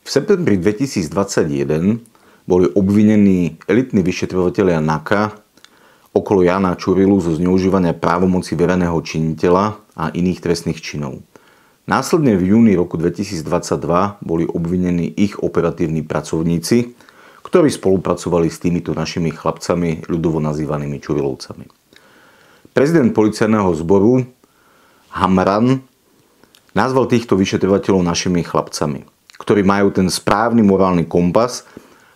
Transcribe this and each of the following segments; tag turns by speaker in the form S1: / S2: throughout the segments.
S1: V septembri 2021 boli obvinení elitní vyšetrovatelia NAKA okolo Jána Čurilu zo zneužívania právomoci verejného činiteľa a iných trestných činov. Následne v júni roku 2022 boli obvinení ich operatívni pracovníci, ktorí spolupracovali s týmito našimi chlapcami, ľudovo nazývanými Čurilovcami. Prezident policajného zboru Hamran nazval týchto vyšetrovateľov našimi chlapcami, ktorí majú ten správny morálny kompas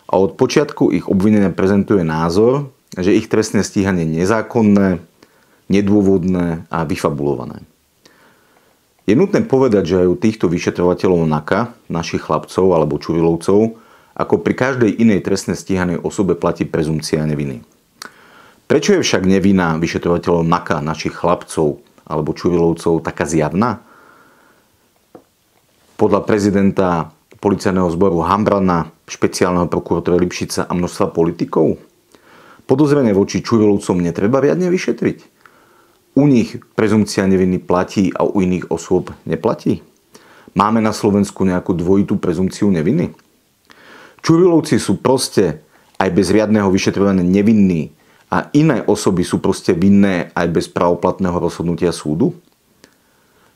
S1: a od počiatku ich obvinenia prezentuje názor, že ich trestné stíhanie je nezákonné, nedôvodné a vyfabulované. Je nutné povedať, že aj u týchto vyšetrovateľov NAKA, našich chlapcov alebo Čurilovcov, ako pri každej inej trestne stíhanej osobe platí prezumcia neviny. Prečo je však nevina vyšetrovateľov NAKA, našich chlapcov alebo Čurilovcov taká zjavná? Podľa prezidenta policajného zboru Hamrana, špeciálneho prokurátora Lipšica a množstva politikov? Podozrenie voči Čurilovcom netreba riadne vyšetriť? U nich prezumcia neviny platí a u iných osôb neplatí? Máme na Slovensku nejakú dvojitú prezumciu neviny? Čurilovci sú proste aj bez riadneho vyšetrovania nevinní a iné osoby sú proste vinné aj bez právoplatného rozhodnutia súdu?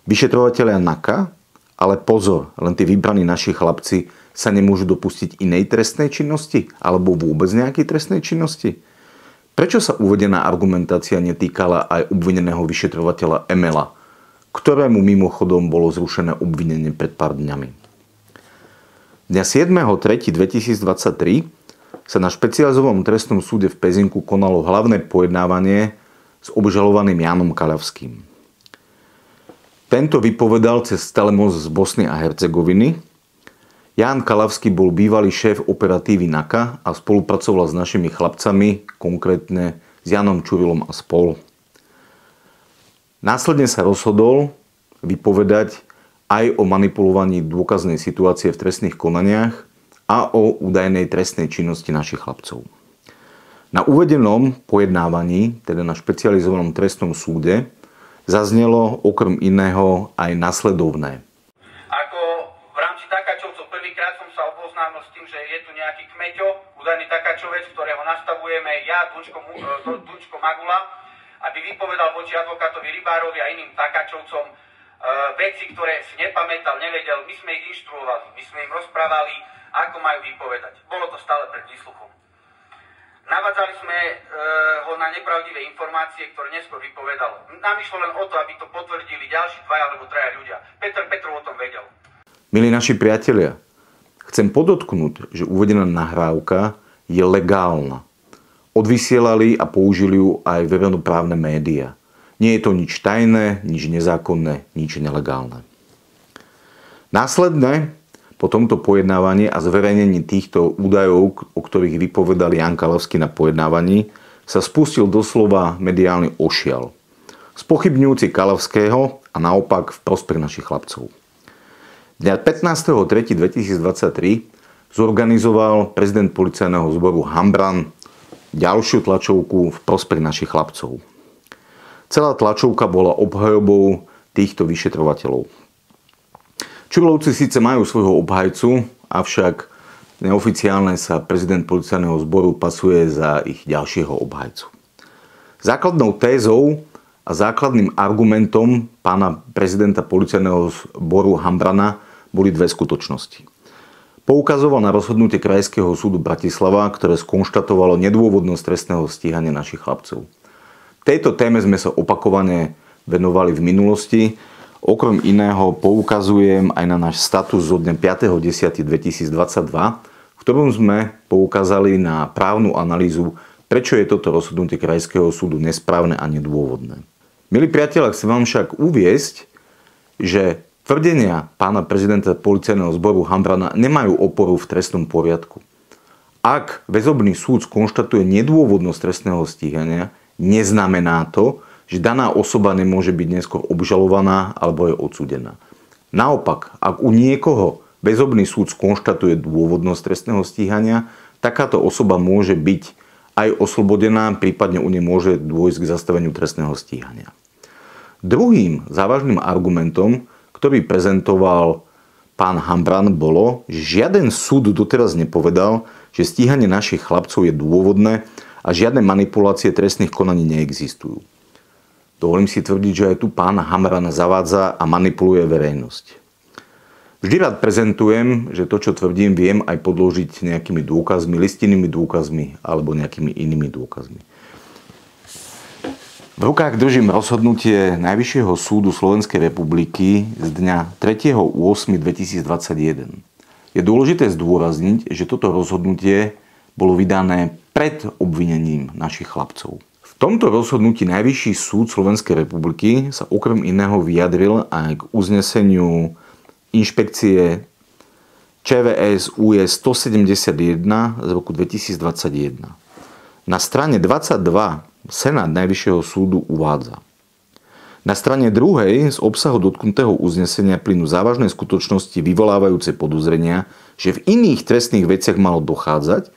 S1: Vyšetrovatelia NAKA, ale pozor, len tí vybraní naši chlapci sa nemôžu dopustiť inej trestnej činnosti alebo vôbec nejakej trestnej činnosti? Prečo sa uvedená argumentácia netýkala aj obvineného vyšetrovateľa Emela, ktorému mimochodom bolo zrušené obvinenie pred pár dňami? Dňa 7.3.2023 sa na špecializovanom trestnom súde v Pezinku konalo hlavné pojednávanie s obžalovaným Jánom Kalavským. Tento vypovedal cez telemost z Bosny a Hercegoviny. Ján Kalavský bol bývalý šéf operatívy NAKA a spolupracoval s našimi chlapcami, konkrétne s Jánom Čurilom a spol. Následne sa rozhodol vypovedať aj o manipulovaní dôkaznej situácie v trestných konaniach a o údajnej trestnej činnosti našich chlapcov. Na uvedenom pojednávaní, teda na špecializovanom trestnom súde, zaznelo okrem iného aj nasledovné.
S2: Ako v rámci takáčovcov prvýkrát som sa oboznámil s tým, že je tu nejaký kmeťo, údajný takáčovec, ktorého nastavujeme ja, Dunčko Magula, aby vypovedal voči advokátovi Rybárovi a iným takáčovcom veci, ktoré si nepamätal, nevedel. My sme ich inštruovali, my sme im rozprávali, ako majú vypovedať. Bolo to stále pred výsluchom. Navádzali sme ho na nepravdivé informácie, ktoré neskôr vypovedal. Nám išlo len o to, aby to potvrdili ďalší 2 alebo 3 ľudia. Petrov o tom vedel.
S1: Milí naši priatelia, chcem podotknúť, že uvedená nahrávka je legálna. Odvysielali a použili ju aj verejnoprávne médiá. Nie je to nič tajné, nič nezákonné, nič nelegálne. Následne po tomto pojednávaní a zverejnení týchto údajov, o ktorých vypovedal Ján Kalavský na pojednávaní, sa spustil doslova mediálny ošial, spochybňujúci Kalavského a naopak v prospech našich chlapcov. Dňa 15.3.2023 zorganizoval prezident policajného zboru Hamran ďalšiu tlačovku v prospech našich chlapcov. Celá tlačovka bola obhajobou týchto vyšetrovateľov. Čurilovci síce majú svojho obhajcu, avšak neoficiálne sa prezident policajného zboru pasuje za ich ďalšieho obhajcu. Základnou tézou a základným argumentom pána prezidenta policajného zboru Hamrana boli dve skutočnosti. Poukazoval na rozhodnutie Krajského súdu Bratislava, ktoré skonštatovalo nedôvodnosť trestného stíhania našich chlapcov. Tejto téme sme sa opakovane venovali v minulosti. Okrem iného poukazujem aj na náš status zo dňa 5.10.2022, v ktorom sme poukázali na právnu analýzu, prečo je toto rozhodnutie Krajského súdu nesprávne a nedôvodné. Milí priatelia, chcem vám však uviesť, že tvrdenia pána prezidenta policajného zboru Hamrana nemajú oporu v trestnom poriadku. Ak väzobný súd skonštatuje nedôvodnosť trestného stíhania, neznamená to, že daná osoba nemôže byť neskôr obžalovaná alebo je odsúdená. Naopak, ak u niekoho väzobný súd skonštatuje dôvodnosť trestného stíhania, takáto osoba môže byť aj oslobodená, prípadne u nej môže dôjsť k zastaveniu trestného stíhania. Druhým závažným argumentom, ktorý prezentoval pán Hambran, bolo, že žiaden súd doteraz nepovedal, že stíhanie našich chlapcov je dôvodné a žiadne manipulácie trestných konaní neexistujú. Dovolím si tvrdiť, že aj tu pán Hambran zavádza a manipuluje verejnosť. Vždy rád prezentujem, že to, čo tvrdím, viem aj podložiť nejakými dôkazmi, listinnými dôkazmi alebo nejakými inými dôkazmi. V rukách držím rozhodnutie Najvyššieho súdu Slovenskej republiky z dňa 3.8.2021. Je dôležité zdôrazniť, že toto rozhodnutie bolo vydané pred obvinením našich chlapcov. V tomto rozhodnutí Najvyšší súd Slovenskej republiky sa okrem iného vyjadril aj k uzneseniu inšpekcie ČVS UE 171 z roku 2021. Na strane 22 Senát Najvyššieho súdu uvádza: na strane druhej z obsahu dotknutého uznesenia plynú závažné skutočnosti vyvolávajúce podozrenia, že v iných trestných veciach malo dochádzať,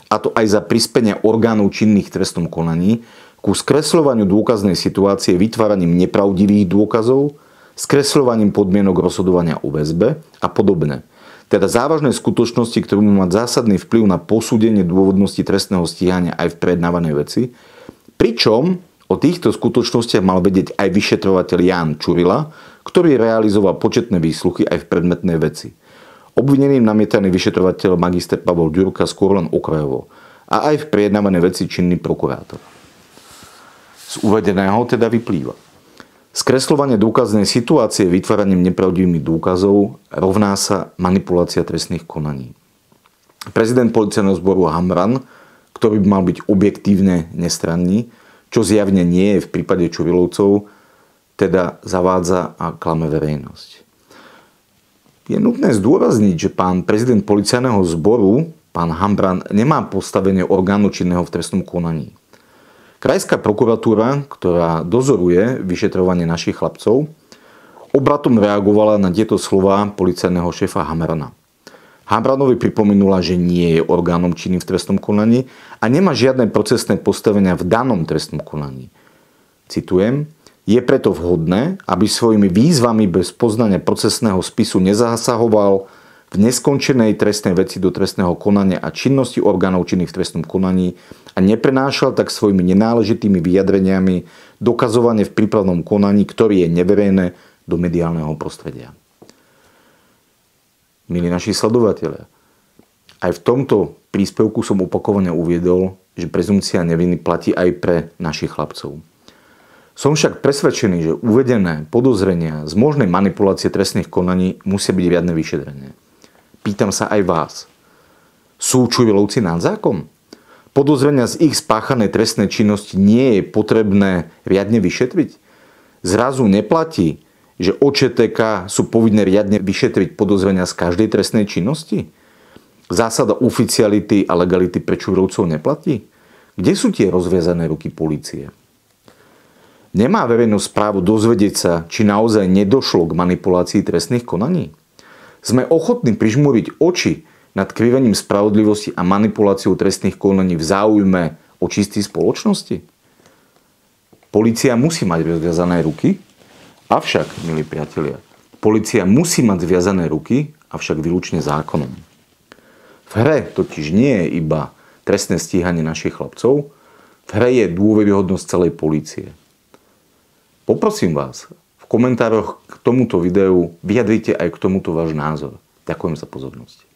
S1: a to aj za prispenia orgánov činných v trestnom konaní, ku skresľovaniu dôkaznej situácie vytváraním nepravdivých dôkazov, skresľovaním podmienok rozhodovania o väzbe a podobne. Teda závažné skutočnosti, ktoré budú mať zásadný vplyv na posúdenie dôvodnosti trestného stíhania aj v prejednávanej veci. Pričom o týchto skutočnostiach mal vedieť aj vyšetrovateľ Ján Čurila, ktorý realizoval početné výsluchy aj v predmetnej veci. Obvineným namietaný vyšetrovateľ magister Pavol Ďurka skôr len okrajovo a aj v prejednávanej veci činný prokurátor. Z uvedeného teda vyplýva: skresľovanie dôkaznej situácie vytváraním nepravdivých dôkazov rovná sa manipulácia trestných konaní. Prezident policajného zboru Hambran, ktorý by mal byť objektívne nestranný, čo zjavne nie je v prípade Čurilovcov, teda zavádza a klame verejnosť. Je nutné zdôrazniť, že pán prezident policajného zboru, pán Hambran, nemá postavenie orgánu činného v trestnom konaní. Krajská prokuratúra, ktorá dozoruje vyšetrovanie našich chlapcov, obratom reagovala na tieto slová policajného šéfa Hamrana. Hamranovi pripomenula, že nie je orgánom činným v trestnom konaní a nemá žiadne procesné postavenia v danom trestnom konaní. Citujem: je preto vhodné, aby svojimi výzvami bez poznania procesného spisu nezasahoval v neskončenej trestnej veci do trestného konania a činnosti orgánov činných v trestnom konaní a neprenášal tak svojimi nenáležitými vyjadreniami dokazovanie v prípravnom konaní, ktoré je neverejné, do mediálneho prostredia. Milí naši sledovatelia, aj v tomto príspevku som opakovane uviedol, že prezumcia neviny platí aj pre našich chlapcov. Som však presvedčený, že uvedené podozrenia z možnej manipulácie trestných konaní musia byť riadne vyšetrené. Pýtam sa aj vás. Sú Čurilovci nad zákon? Podozrenia z ich spáchanej trestnej činnosti nie je potrebné riadne vyšetriť? Zrazu neplatí, že ČTK sú povinné riadne vyšetriť podozrenia z každej trestnej činnosti? Zásada oficiality a legality pre Čurilovcov neplatí? Kde sú tie rozviazané ruky polície? Nemá verejnosť právo dozvedieť sa, či naozaj nedošlo k manipulácii trestných konaní? Sme ochotní prižmúriť oči nad krivením spravodlivosti a manipuláciou trestných konaní v záujme očistí spoločnosti? Polícia musí mať zviazané ruky, avšak, milí priatelia, polícia musí mať zviazané ruky, avšak výlučne zákonom. V hre totiž nie je iba trestné stíhanie našich chlapcov, v hre je dôveryhodnosť celej polície. Poprosím vás, v komentároch k tomuto videu vyjadrite aj k tomuto váš názor. Ďakujem za pozornosť.